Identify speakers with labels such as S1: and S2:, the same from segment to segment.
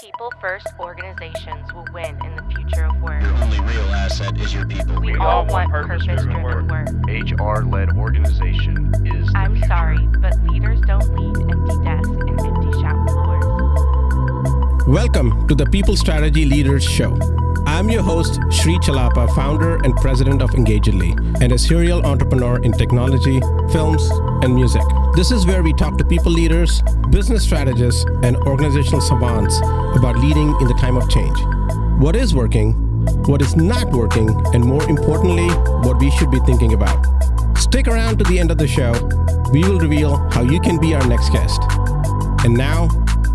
S1: People-first organizations will win in the future of work.
S2: Your only real asset is your people.
S1: We all want purpose-driven work.
S3: HR-led organization is the
S1: I'm
S3: future.
S1: sorry, but leaders don't lead empty desks and empty shop floors.
S4: Welcome to the People Strategy Leaders Show. I'm your host, Sri Chellappa, founder and president of Engagedly, and a serial entrepreneur in technology, films, and music. This is where we talk to people leaders, business strategists, and organizational savants about leading in the time of change. What is working, what is not working, and more importantly, what we should be thinking about. Stick around to the end of the show. We will reveal how you can be our next guest. And now,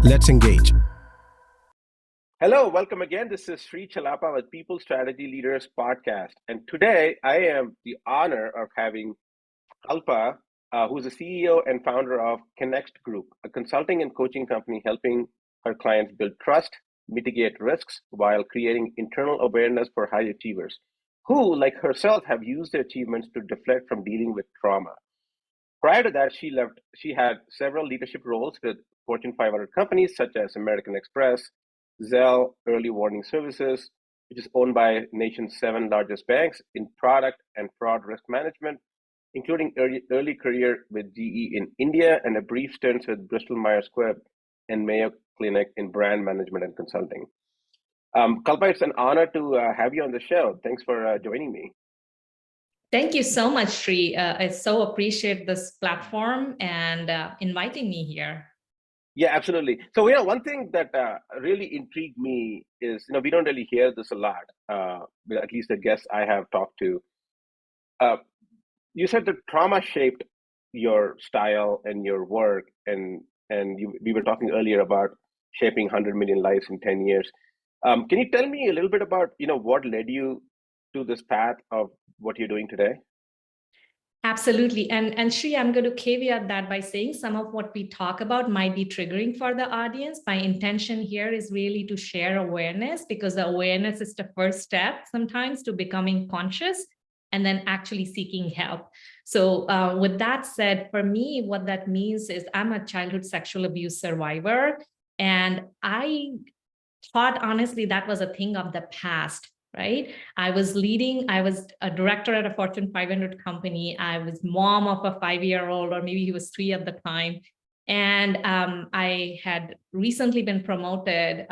S4: let's engage. Hello, welcome again. This is Sri Chellappa with People Strategy Leaders Podcast. And today I am the honor of having Kalpa, who's the CEO and founder of Knekxt Group, a consulting and coaching company helping her clients build trust, mitigate risks while creating internal awareness for high achievers who, like herself, have used their achievements to deflect from dealing with trauma. Prior to that, she had several leadership roles with Fortune 500 companies such as American Express, Zelle Early Warning Services, which is owned by nation's 7 largest banks in product and fraud risk management, including early career with GE in India and a brief stint with Bristol Myers Squibb and Mayo Clinic in brand management and consulting. Kalpa, it's an honor to have you on the show. Thanks for joining me.
S5: Thank you so much, Sri. I so appreciate this platform and inviting me here.
S4: Yeah, absolutely. So, one thing that really intrigued me is, we don't really hear this a lot, at least the guests I have talked to. You said that trauma shaped your style and your work, and we were talking earlier about shaping 100 million lives in 10 years. Can you tell me a little bit about, what led you to this path of what you're doing today?
S5: Absolutely. And Sri, I'm going to caveat that by saying some of what we talk about might be triggering for the audience. My intention here is really to share awareness, because the awareness is the first step sometimes to becoming conscious and then actually seeking help. So with that said, for me, what that means is I'm a childhood sexual abuse survivor. And I thought, honestly, that was a thing of the past. Right? I was a director at a Fortune 500 company. I was mom of a 5-year-old, or maybe he was 3 at the time. And I had recently been promoted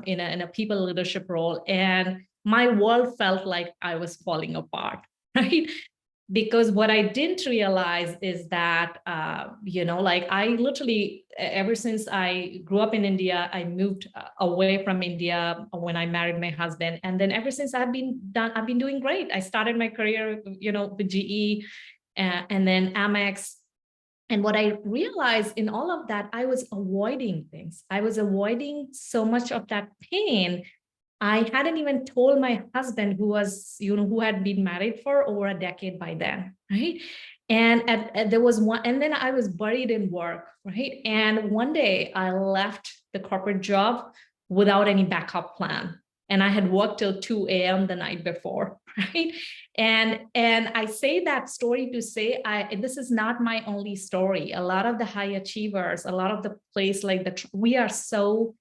S5: in a people leadership role. And my world felt like I was falling apart, right? Because what I didn't realize is that, I literally, ever since I grew up in India, I moved away from India when I married my husband. And then ever since I've been doing great. I started my career, with GE and then Amex. And what I realized in all of that, I was avoiding things. I was avoiding so much of that pain. I hadn't even told my husband, who had been married for over a decade by then, right? And there was one, and then I was buried in work, right? And one day I left the corporate job without any backup plan. And I had worked till 2 a.m. the night before, right? And I say that story to say, this is not my only story. A lot of the high achievers, a lot of the place we are so,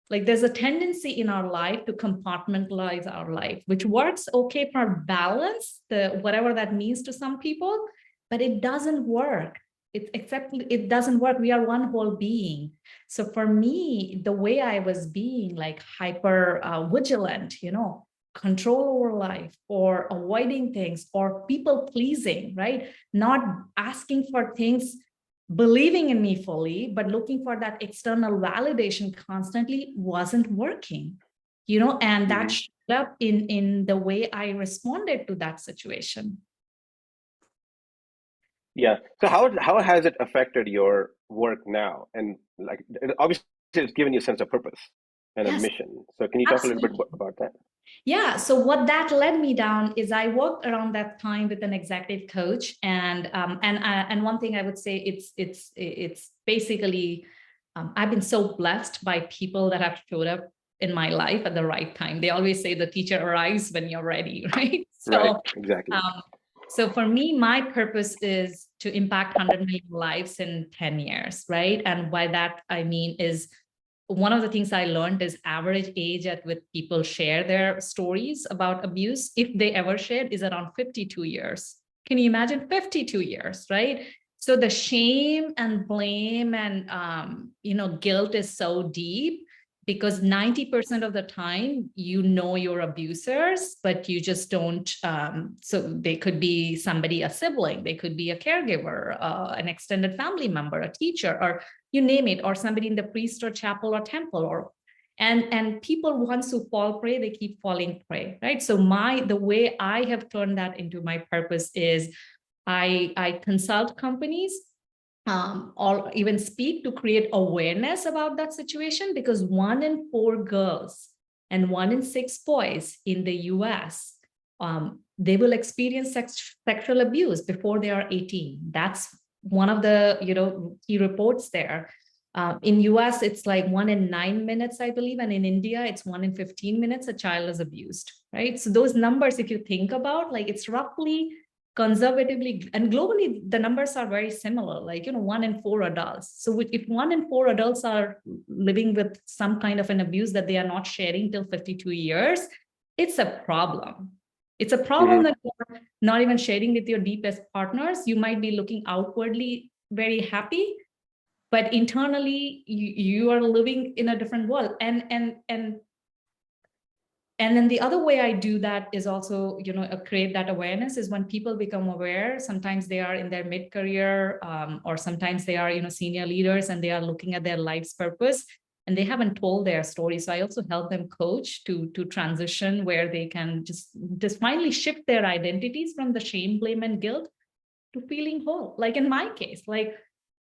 S5: there's a tendency in our life to compartmentalize our life, which works okay for balance, whatever that means to some people, but it doesn't work. It doesn't work. We are one whole being. So for me, the way I was being hyper vigilant, control over life, or avoiding things, or people pleasing, right? Not asking for things, believing in me fully, but looking for that external validation constantly wasn't working, and that showed up in the way I responded to that situation.
S4: Yeah. So how has it affected your work now? And obviously it's given you a sense of purpose and a mission. So can you talk a little bit about that?
S5: Yeah. So what that led me down is I worked around that time with an executive coach, and one thing I would say, it's basically I've been so blessed by people that have showed up in my life at the right time. They always say the teacher arrives when you're ready, right? So,
S4: right. Exactly.
S5: So for me, my purpose is to impact 100 million lives in 10 years, right? And by that I mean is one of the things I learned is average age at which people share their stories about abuse, if they ever shared, is around 52 years. Can you imagine 52 years, right? So the shame and blame and guilt is so deep because 90% of the time, you know your abusers, but you just don't. So they could be somebody, a sibling, they could be a caregiver, an extended family member, a teacher, or you name it, or somebody in the priest or chapel or temple, or and people, once who fall prey, they keep falling prey, right? So the way I have turned that into my purpose is I consult companies or even speak to create awareness about that situation, because 1 in 4 girls and 1 in 6 boys in the US, they will experience sexual abuse before they are 18. That's one of the key reports there. In US, it's like 1 in 9 minutes, I believe, and in India, it's 1 in 15 minutes a child is abused, right? So those numbers, if you think about, like, it's roughly conservatively, and globally, the numbers are very similar, like 1 in 4 adults. So if 1 in 4 adults are living with some kind of an abuse that they are not sharing till 52 years, it's a problem. It's a problem that you're not even sharing with your deepest partners. You might be looking outwardly very happy, but internally you are living in a different world. And then the other way I do that is also, create that awareness is when people become aware. Sometimes they are in their mid-career, or sometimes they are, senior leaders, and they are looking at their life's purpose, and they haven't told their story. So I also help them coach to transition where they can just finally shift their identities from the shame, blame, and guilt to feeling whole. Like in my case, like,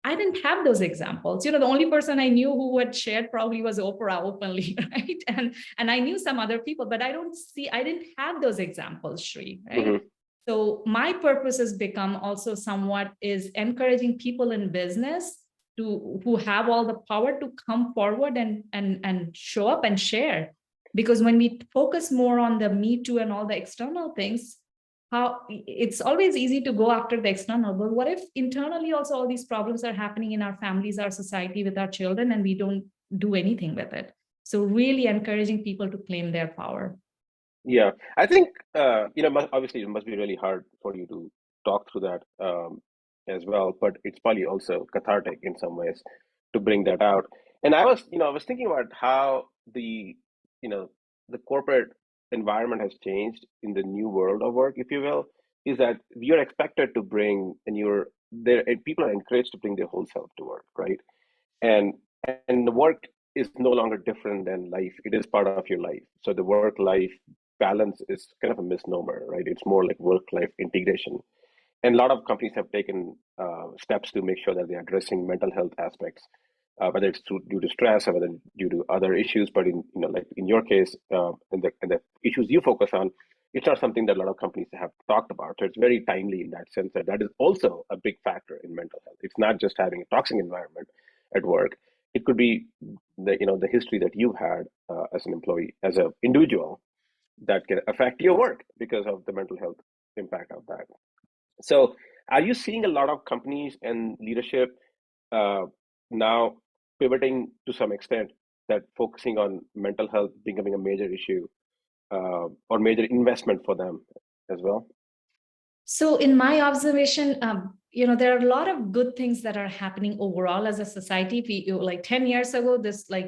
S5: I didn't have those examples. The only person I knew who had shared probably was Oprah openly, right? And I knew some other people, but I didn't have those examples, Shri, right? So my purpose has become also somewhat is encouraging people in business who have all the power to come forward and show up and share. Because when we focus more on the Me Too and all the external things, how it's always easy to go after the external, but what if internally also all these problems are happening in our families, our society, with our children, and we don't do anything with it? So really encouraging people to claim their power.
S6: Yeah, I think obviously it must be really hard for you to talk through that as well, but it's probably also cathartic in some ways to bring that out. And I was thinking about how the corporate environment has changed in the new world of work, if you will. Is that you're expected to bring, and people are encouraged to bring their whole self to work, right? And the work is no longer different than life. It is part of your life. So the work-life balance is kind of a misnomer, right? It's more like work-life integration. And a lot of companies have taken steps to make sure that they're addressing mental health aspects, whether it's due to stress or whether due to other issues. But like in your case, and the issues you focus on, it's not something that a lot of companies have talked about. So it's very timely in that sense that is also a big factor in mental health. It's not just having a toxic environment at work. It could be the history that you had as an employee, as an individual, that can affect your work because of the mental health impact of that. So are you seeing a lot of companies and leadership now pivoting to some extent, that focusing on mental health becoming a major issue or major investment for them as well?
S5: So in my observation, there are a lot of good things that are happening overall as a society. Like 10 years ago,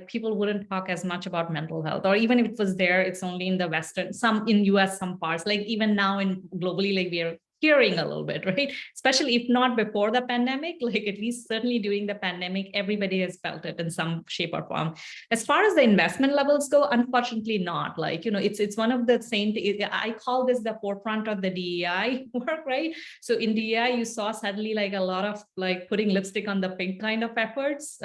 S5: people wouldn't talk as much about mental health, or even if it was there, it's only in the Western, some in US, some parts. Like even now in globally, like we are hearing a little bit, right? Especially if not before the pandemic, like at least certainly during the pandemic, everybody has felt it in some shape or form. As far as the investment levels go, unfortunately not. Like, it's one of the same thing. I call this the forefront of the DEI work, right? So in DEI, you saw suddenly like a lot of like putting lipstick on the pink kind of efforts.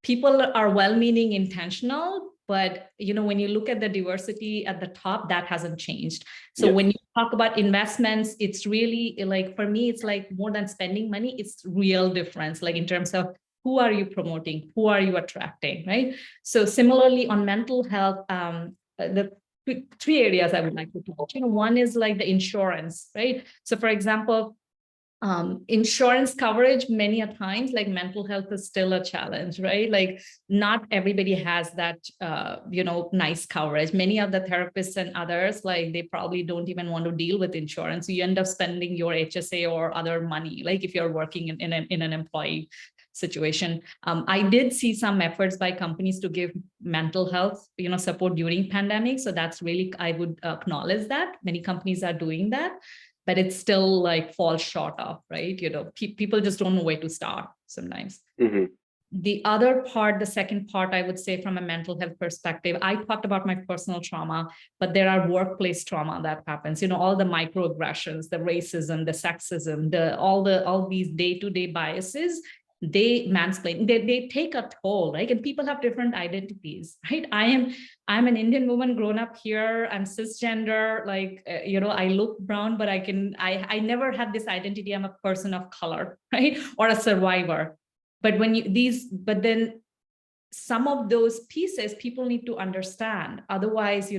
S5: People are well-meaning, intentional, but when you look at the diversity at the top, that hasn't changed. So when you talk about investments, it's really like, for me, it's like more than spending money, it's real difference, like in terms of who are you promoting, who are you attracting, right? So similarly on mental health, the 3 areas I would like to talk. One is like the insurance, right? So for example, Insurance coverage, many a times, like mental health is still a challenge, right? Like not everybody has that, nice coverage. Many of the therapists and others, like they probably don't even want to deal with insurance. So you end up spending your HSA or other money, like if you're working in an employee situation. I did see some efforts by companies to give mental health, support during pandemic. So that's really, I would acknowledge that many companies are doing that, but it's still like falls short of, right? People just don't know where to start sometimes.
S6: Mm-hmm.
S5: The other part, the second part, I would say from a mental health perspective, I talked about my personal trauma, but there are workplace trauma that happens, all the microaggressions, the racism, the sexism, all these day-to-day biases, they mansplain, they take a toll, right? And people have different identities, right? I'm an Indian woman grown up here. I'm cisgender, like, I look brown, but I never had this identity. I'm a person of color, right? Or a survivor. But but then some of those pieces people need to understand. Otherwise,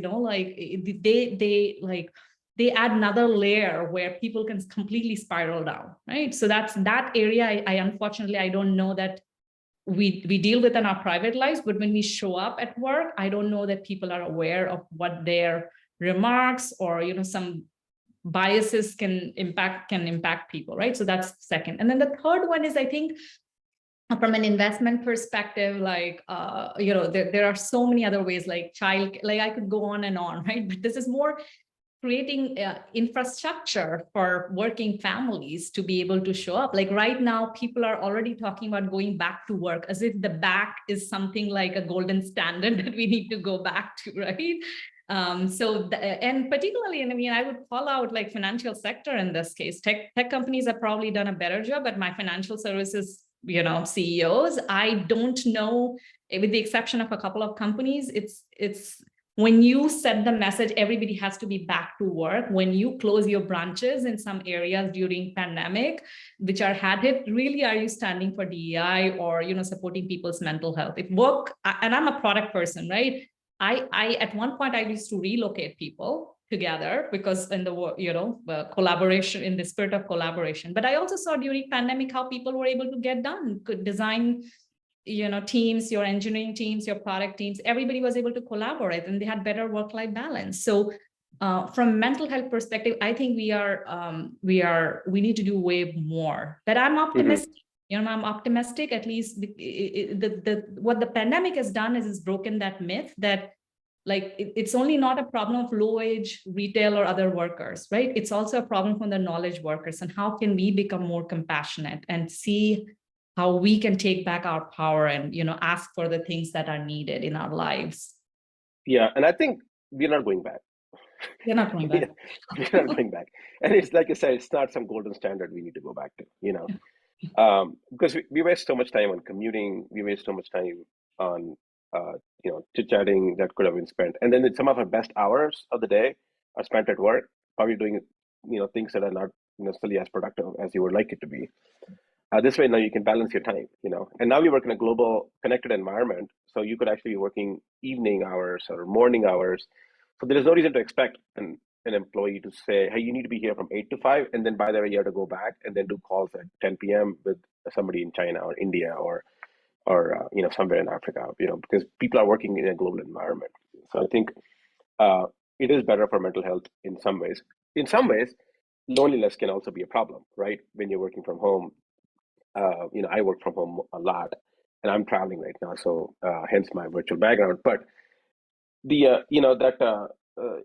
S5: they add another layer where people can completely spiral down, right? So that's that area. I unfortunately, I don't know that we deal with in our private lives, but when we show up at work, I don't know that people are aware of what their remarks or, some biases can impact people, right? So that's second. And then the third one is, I think, from an investment perspective, like, there are so many other ways, like I could go on and on, right? But this is more creating infrastructure for working families to be able to show up. Like right now, people are already talking about going back to work as if the back is something like a golden standard that we need to go back to, right? And particularly, I would call out like financial sector in this case. Tech companies have probably done a better job, but my financial services, CEOs, I don't know, with the exception of a couple of companies, it's when you set the message, everybody has to be back to work. When you close your branches in some areas during pandemic, which are had hit, really, are you standing for DEI or, supporting people's mental health? If work, and I'm a product person, right? I at one point, I used to relocate people together because in the collaboration, in the spirit of collaboration. But I also saw during pandemic how people were able to get done, could design, teams, your engineering teams, your product teams, everybody was able to collaborate and they had better work-life balance. So from mental health perspective, I think we need to do way more, but I'm optimistic. Mm-hmm. I'm optimistic, at least what the pandemic has done is broken that myth that like it's only not a problem of low-wage retail or other workers, right? It's also a problem for the knowledge workers. And how can we become more compassionate and see how we can take back our power and, ask for the things that are needed in our lives.
S6: Yeah, and I think we're not going back.
S5: We're not going back.
S6: We're not going back. And it's like I said, it's not some golden standard we need to go back to, because we waste so much time on commuting. We waste so much time on, chit-chatting that could have been spent. And then some of our best hours of the day are spent at work, probably doing, things that are not necessarily as productive as you would like it to be. This way, now you can balance your time, and now we work in a global connected environment. So you could actually be working evening hours or morning hours. So there is no reason to expect an employee to say, hey, you need to be here from 8 to 5. And then by the way, you have to go back and then do calls at 10 p.m. with somebody in China or India or somewhere in Africa, because people are working in a global environment. So I think it is better for mental health in some ways. In some ways, loneliness can also be a problem, right? When you're working from home. I work from home a lot, and I'm traveling right now, so hence my virtual background. But the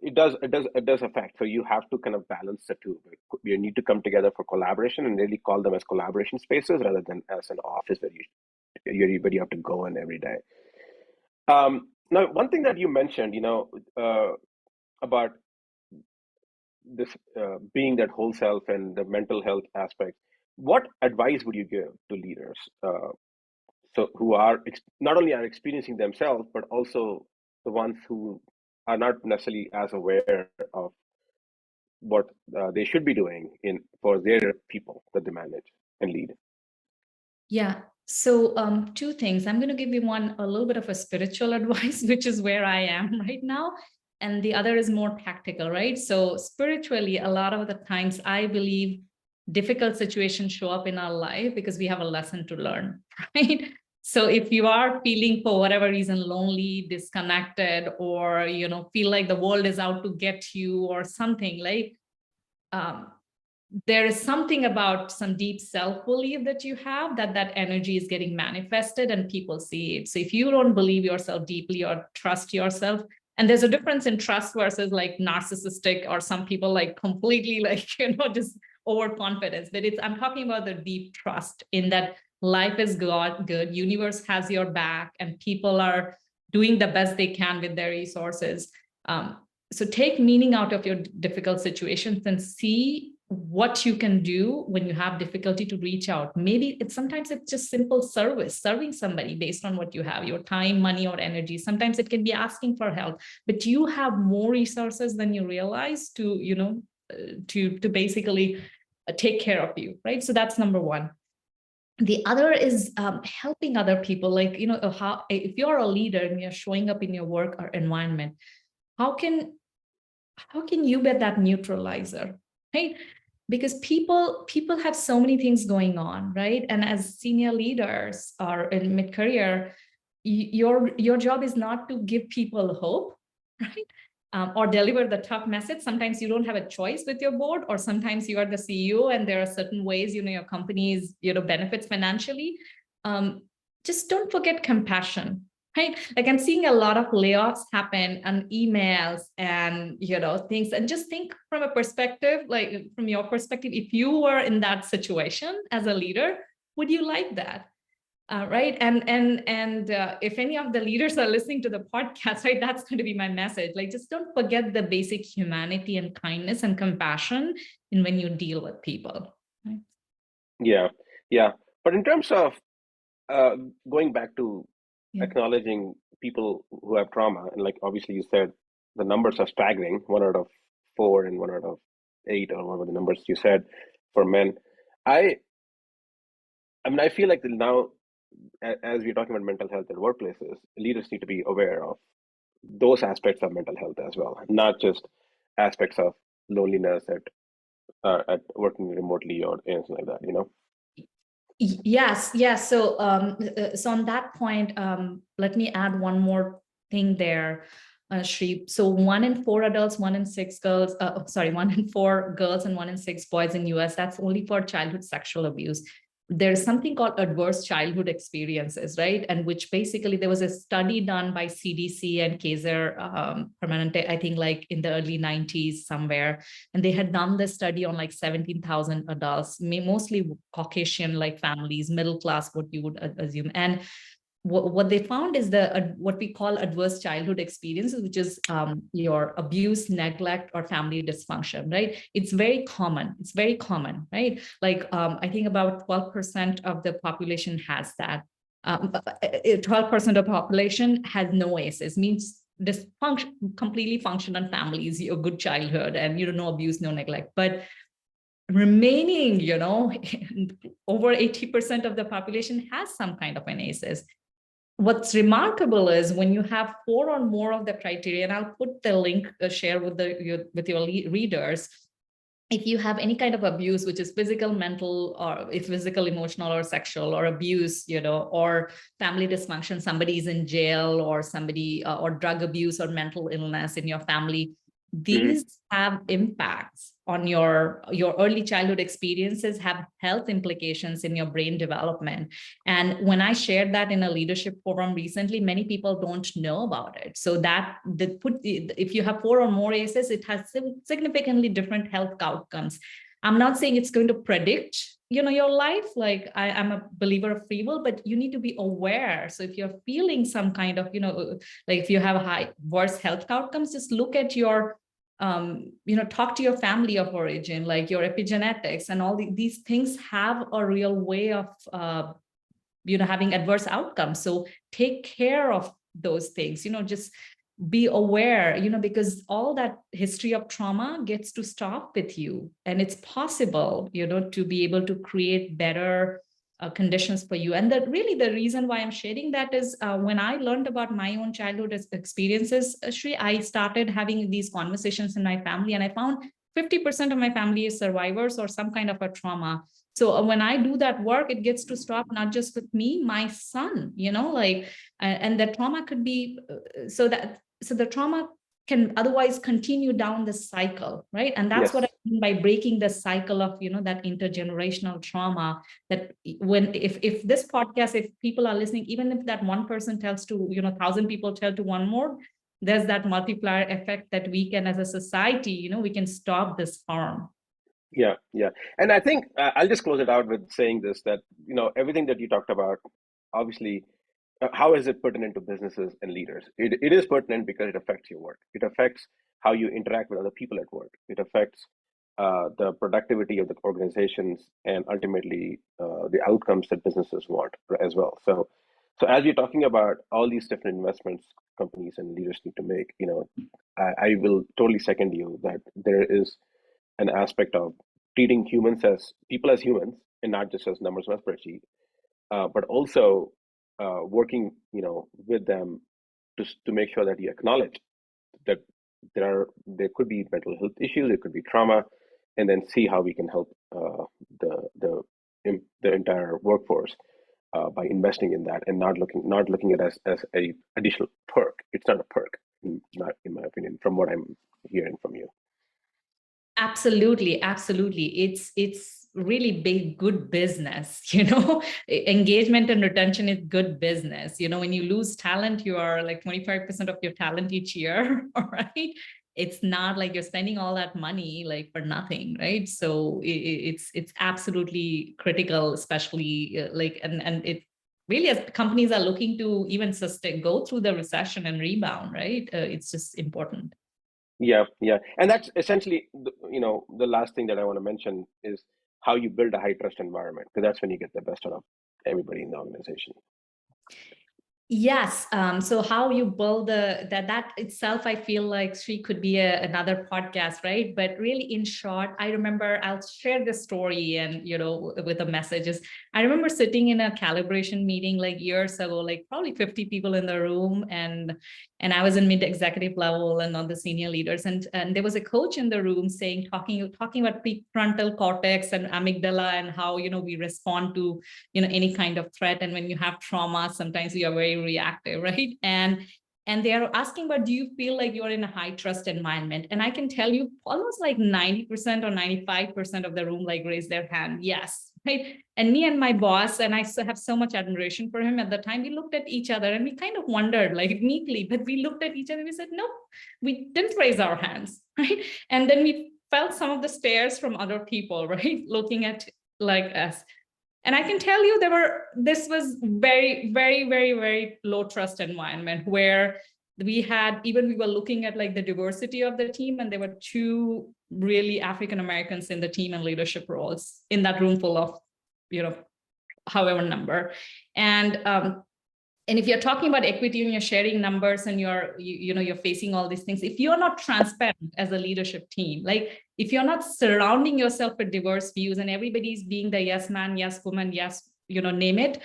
S6: it does affect. So you have to kind of balance the two. You need to come together for collaboration and really call them as collaboration spaces rather than as an office where you have to go in every day. Now, one thing that you mentioned, about this being that whole self and the mental health aspect. What advice would you give to leaders so who are not only are experiencing themselves, but also the ones who are not necessarily as aware of what they should be doing for their people that they manage and lead?
S5: Yeah. So two things. I'm going to give you a little bit of a spiritual advice, which is where I am right now. And the other is more tactical, right? So spiritually, a lot of the times I believe difficult situations show up in our life because we have a lesson to learn, right? So if you are feeling for whatever reason lonely, disconnected, or feel like the world is out to get you or something, like there is something about some deep self-belief that you have that energy is getting manifested and people see it. So if you don't believe yourself deeply or trust yourself, and there's a difference in trust versus like narcissistic, or some people like completely like, just overconfidence, but I'm talking about the deep trust in that life is good, universe has your back, and people are doing the best they can with their resources. So take meaning out of your difficult situations and see what you can do when you have difficulty to reach out. Maybe sometimes it's just simple service, serving somebody based on what you have, your time, money, or energy. Sometimes it can be asking for help, but you have more resources than you realize to basically take care of you, right? So that's number one. The other is helping other people. Like, how, if you're a leader and you're showing up in your work or environment, how can you be that neutralizer, right? Because people have so many things going on, right? And as senior leaders or in mid-career, your job is not to give people hope, right? Or deliver the tough message. Sometimes you don't have a choice with your board, or sometimes you are the CEO and there are certain ways, your company's, benefits financially. Just don't forget compassion, right? Like I'm seeing a lot of layoffs happen on emails and, things. And just think from a perspective, like from your perspective, if you were in that situation as a leader, would you like that? Right. And if any of the leaders are listening to the podcast, right, that's going to be my message. Like, just don't forget the basic humanity and kindness and compassion in when you deal with people. Right?
S6: Yeah. But in terms of going back to acknowledging people who have trauma, and like obviously you said, the numbers are staggering, 1 out of 4 and 1 out of 8, or whatever the numbers you said for men. I feel like now, as we're talking about mental health in workplaces, leaders need to be aware of those aspects of mental health as well, not just aspects of loneliness at working remotely or anything like that,
S5: Yes. So on that point, let me add one more thing there, Shri. So 1 in 4 adults, 1 in 6 girls, 1 in 4 girls and 1 in 6 boys in US, that's only for childhood sexual abuse. There's something called adverse childhood experiences, right? And which basically there was a study done by CDC and Kaiser Permanente, I think like in the early 90s somewhere. And they had done this study on like 17,000 adults, mostly Caucasian like families, middle class, what you would assume. And what they found is what we call adverse childhood experiences, which is your abuse, neglect, or family dysfunction, right? It's very common. Right? Like I think about 12% of the population has that. 12% of the population has no ACEs, means completely functional families, a good childhood, and no abuse, no neglect. But remaining, over 80% of the population has some kind of an ACEs. What's remarkable is when you have 4 or more of the criteria, and I'll put the link, share with your readers. If you have any kind of abuse, which is physical, mental, or if physical, emotional, or sexual, or abuse, or family dysfunction, somebody's in jail, or somebody, or drug abuse or mental illness in your family, these have impacts on your early childhood experiences, have health implications in your brain development. And when I shared that in a leadership forum recently, many people don't know about it. So if you have 4 or more ACEs, it has significantly different health outcomes. I'm not saying it's going to predict, your life. Like I'm a believer of free will, but you need to be aware. So if you're feeling some kind of, like if you have worse health outcomes, just look at your, talk to your family of origin, like your epigenetics, and all these things have a real way of, having adverse outcomes. So take care of those things, just be aware, because all that history of trauma gets to stop with you, and it's possible, to be able to create better conditions for you. And the reason why I'm sharing that is when I learned about my own childhood experiences, Shri, I started having these conversations in my family, and I found 50% of my family is survivors or some kind of a trauma. So when I do that work, it gets to stop not just with me, my son, and the trauma could be so the trauma can otherwise continue down the cycle, right? And that's what I mean by breaking the cycle of, that intergenerational trauma. That if this podcast, if people are listening, even if that one person tells to, 1,000 people tell to one more, there's that multiplier effect that we can, as a society, we can stop this harm.
S6: Yeah. And I think I'll just close it out with saying this, that, everything that you talked about, obviously, how is it pertinent to businesses and leaders? It is pertinent because it affects your work. It affects how you interact with other people at work. It affects the productivity of the organizations and ultimately the outcomes that businesses want as well. So as you're talking about all these different investments companies and leaders need to make, I will totally second you that there is an aspect of treating humans as people, as humans, and not just as numbers on a spreadsheet, but also working, with them to make sure that you acknowledge that there could be mental health issues, there could be trauma, and then see how we can help the entire workforce by investing in that and not looking at it as a additional perk. It's not a perk, not in my opinion, from what I'm hearing from you.
S5: Absolutely. It's really big, good business, engagement and retention is good business. When you lose talent, you are like 25% of your talent each year, all right? It's not like you're spending all that money like for nothing, right? So it's absolutely critical, especially and it really, as companies are looking to even go through the recession and rebound, right? It's just important.
S6: Yeah. And that's essentially, the last thing that I want to mention is how you build a high trust environment, because that's when you get the best out of everybody in the organization.
S5: Yes. So how you build that itself, I feel like Sri could be another podcast, right? But really, in short, I remember, I'll share this story and, with the messages. I remember sitting in a calibration meeting like years ago, like probably 50 people in the room, and I was in mid-executive level and on the senior leaders. And there was a coach in the room talking about prefrontal cortex and amygdala and how, we respond to, any kind of threat. And when you have trauma, sometimes we are very reactive, right? And they are asking about, do you feel like you're in a high trust environment? And I can tell you almost like 90% or 95% of the room like raised their hand. Yes. Right. And me and my boss, and I have so much admiration for him at the time, we looked at each other and we kind of wondered like meekly, but we looked at each other and we said, no, we didn't raise our hands. Right. And then we felt some of the stares from other people, right? Looking at like us. And I can tell you this was very, very, very, very low trust environment where we were looking at like the diversity of the team, and there were 2 really African Americans in the team and leadership roles in that room full of, however number. And if you're talking about equity and you're sharing numbers and you're facing all these things, if you're not transparent as a leadership team, like if you're not surrounding yourself with diverse views and everybody's being the yes man, yes woman, yes, name it,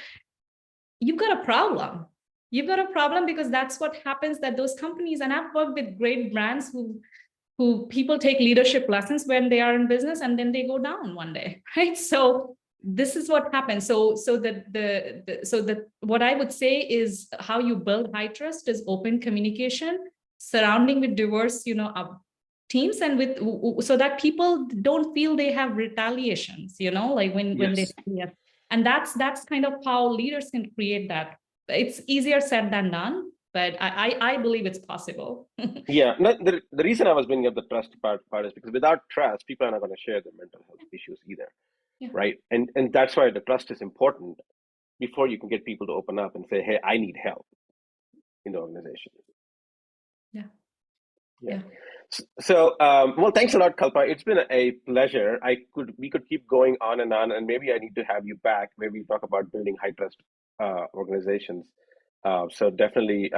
S5: you've got a problem. You've got a problem because that's what happens, that those companies, and I've worked with great brands who people take leadership lessons when they are in business and then they go down one day, right? So this is what happens. So what I would say is how you build high trust is open communication, surrounding with diverse, teams, and so that people don't feel they have retaliations, like when they say yes. And that's kind of how leaders can create that. It's easier said than done, but I believe it's possible.
S6: Yeah, no, the reason I was bringing up the trust part is because without trust, people are not going to share their mental health issues either. Yeah. Right. And that's why the trust is important before you can get people to open up and say, hey, I need help in the organization. Yeah. So, well, thanks a lot, Kalpa. It's been a pleasure. We could keep going on, and maybe I need to have you back. Maybe we talk about building high trust organizations. So definitely,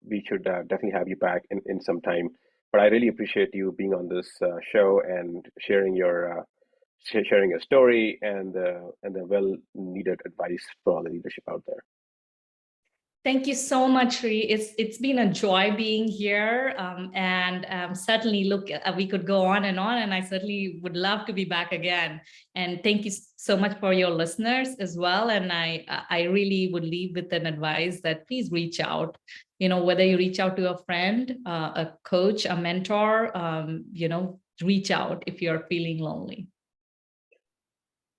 S6: we should definitely have you back in some time. But I really appreciate you being on this show and sharing your story and the well needed advice for all the leadership out there.
S5: Thank you so much, Sri. It's been a joy being here, and certainly, look, we could go on, and I certainly would love to be back again. And thank you so much for your listeners as well. And I really would leave with an advice that please reach out. Whether you reach out to a friend, a coach, a mentor, reach out if you're feeling lonely.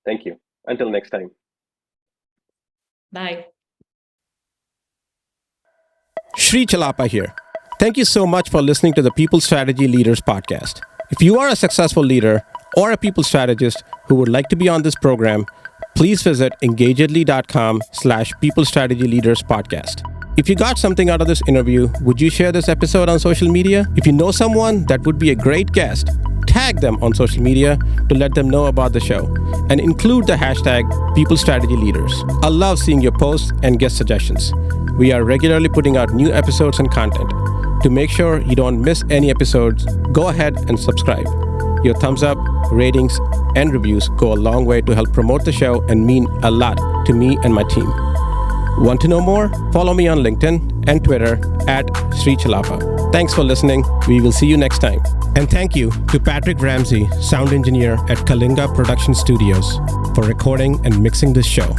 S6: Thank you. Until next time.
S5: Bye.
S4: Sri Chellappa here. Thank you so much for listening to the People Strategy Leaders podcast. If you are a successful leader or a people strategist who would like to be on this program, please visit engagedly.com/People Strategy Leaders podcast. If you got something out of this interview, would you share this episode on social media? If you know someone that would be a great guest, tag them on social media to let them know about the show and include the hashtag People Strategy Leaders. I love seeing your posts and guest suggestions. We are regularly putting out new episodes and content. To make sure you don't miss any episodes, go ahead and subscribe. Your thumbs up, ratings, and reviews go a long way to help promote the show and mean a lot to me and my team. Want to know more? Follow me on LinkedIn and Twitter @Sri Chellappa. Thanks for listening. We will see you next time. And thank you to Patrick Ramsey, sound engineer at Kalinga Production Studios, for recording and mixing this show.